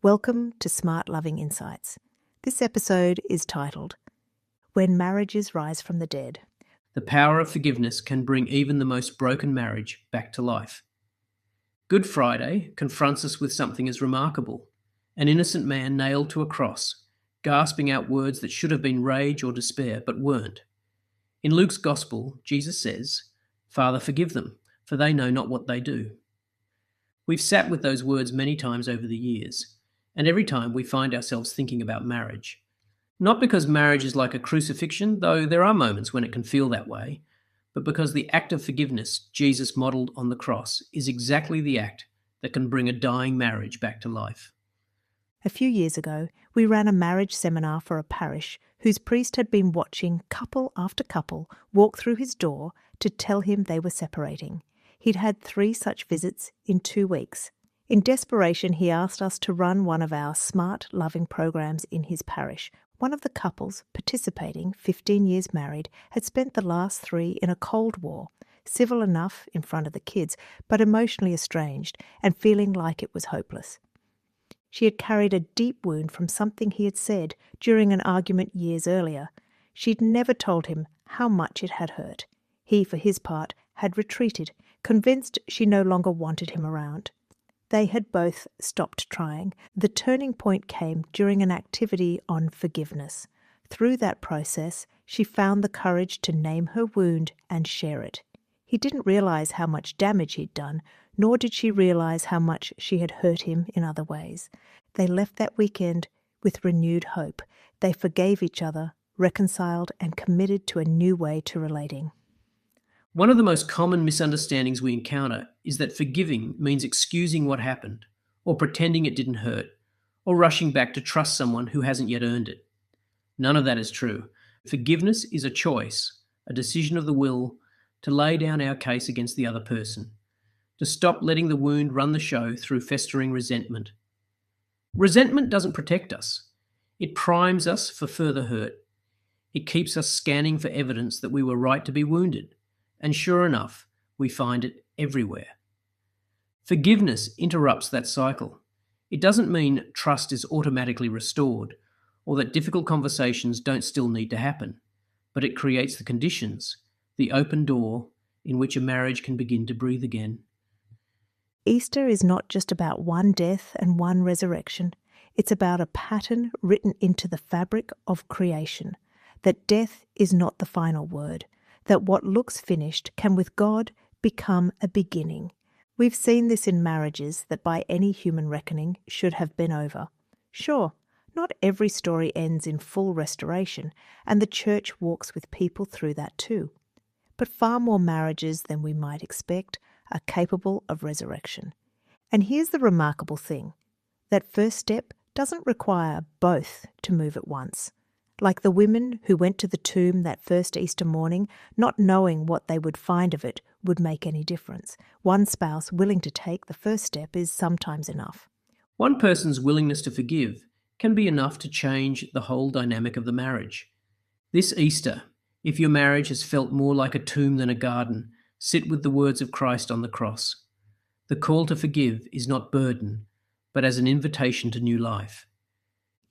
Welcome to SmartLoving Insights. This episode is titled, When Marriages Rise from the Dead. The power of forgiveness can bring even the most broken marriage back to life. Good Friday confronts us with something as remarkable. An innocent man nailed to a cross, gasping out words that should have been rage or despair, but weren't. In Luke's Gospel, Jesus says, "Father, forgive them, for they know not what they do." We've sat with those words many times over the years, and every time we find ourselves thinking about marriage. Not because marriage is like a crucifixion, though there are moments when it can feel that way, but because the act of forgiveness Jesus modelled on the cross is exactly the act that can bring a dying marriage back to life. A few years ago, we ran a marriage seminar for a parish whose priest had been watching couple after couple walk through his door to tell him they were separating. He'd had 3 such visits in 2 weeks. In desperation, he asked us to run one of our SmartLoving programs in his parish. One of the couples participating, 15 years married, had spent the last 3 in a Cold War, civil enough in front of the kids, but emotionally estranged and feeling like it was hopeless. She had carried a deep wound from something he had said during an argument years earlier. She'd never told him how much it had hurt. He, for his part, had retreated, convinced she no longer wanted him around. They had both stopped trying. The turning point came during an activity on forgiveness. Through that process, she found the courage to name her wound and share it. He didn't realize how much damage he'd done, nor did she realize how much she had hurt him in other ways. They left that weekend with renewed hope. They forgave each other, reconciled, and committed to a new way to relating. One of the most common misunderstandings we encounter is that forgiving means excusing what happened, or pretending it didn't hurt, or rushing back to trust someone who hasn't yet earned it. None of that is true. Forgiveness is a choice, a decision of the will to lay down our case against the other person, to stop letting the wound run the show through festering resentment. Resentment doesn't protect us. It primes us for further hurt. It keeps us scanning for evidence that we were right to be wounded. And sure enough, we find it everywhere. Forgiveness interrupts that cycle. It doesn't mean trust is automatically restored or that difficult conversations don't still need to happen, but it creates the conditions, the open door in which a marriage can begin to breathe again. Easter is not just about one death and one resurrection. It's about a pattern written into the fabric of creation, that death is not the final word, that what looks finished can with God become a beginning. We've seen this in marriages that by any human reckoning should have been over. Sure, not every story ends in full restoration, and the church walks with people through that too. But far more marriages than we might expect are capable of resurrection. And here's the remarkable thing. That first step doesn't require both to move at once. Like the women who went to the tomb that first Easter morning, not knowing what they would find of it would make any difference. One spouse willing to take the first step is sometimes enough. One person's willingness to forgive can be enough to change the whole dynamic of the marriage. This Easter, if your marriage has felt more like a tomb than a garden, sit with the words of Christ on the cross. The call to forgive is not burden, but as an invitation to new life.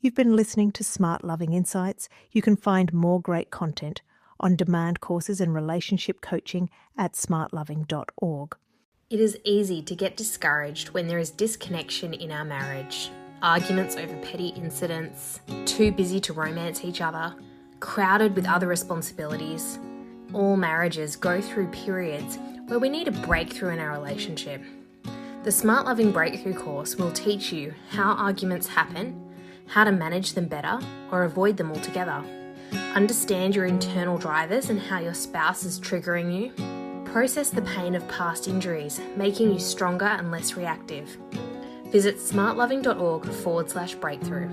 You've been listening to SmartLoving Insights. You can find more great content, on-demand courses and relationship coaching at smartloving.org. It is easy to get discouraged when there is disconnection in our marriage. Arguments over petty incidents, too busy to romance each other, crowded with other responsibilities. All marriages go through periods where we need a breakthrough in our relationship. The SmartLoving Breakthrough course will teach you how arguments happen, how to manage them better or avoid them altogether. Understand your internal drivers and how your spouse is triggering you. Process the pain of past injuries, making you stronger and less reactive. Visit smartloving.org/breakthrough.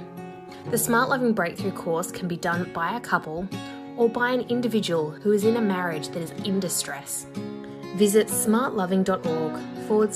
The SmartLoving Breakthrough course can be done by a couple or by an individual who is in a marriage that is in distress. Visit smartloving.org/breakthrough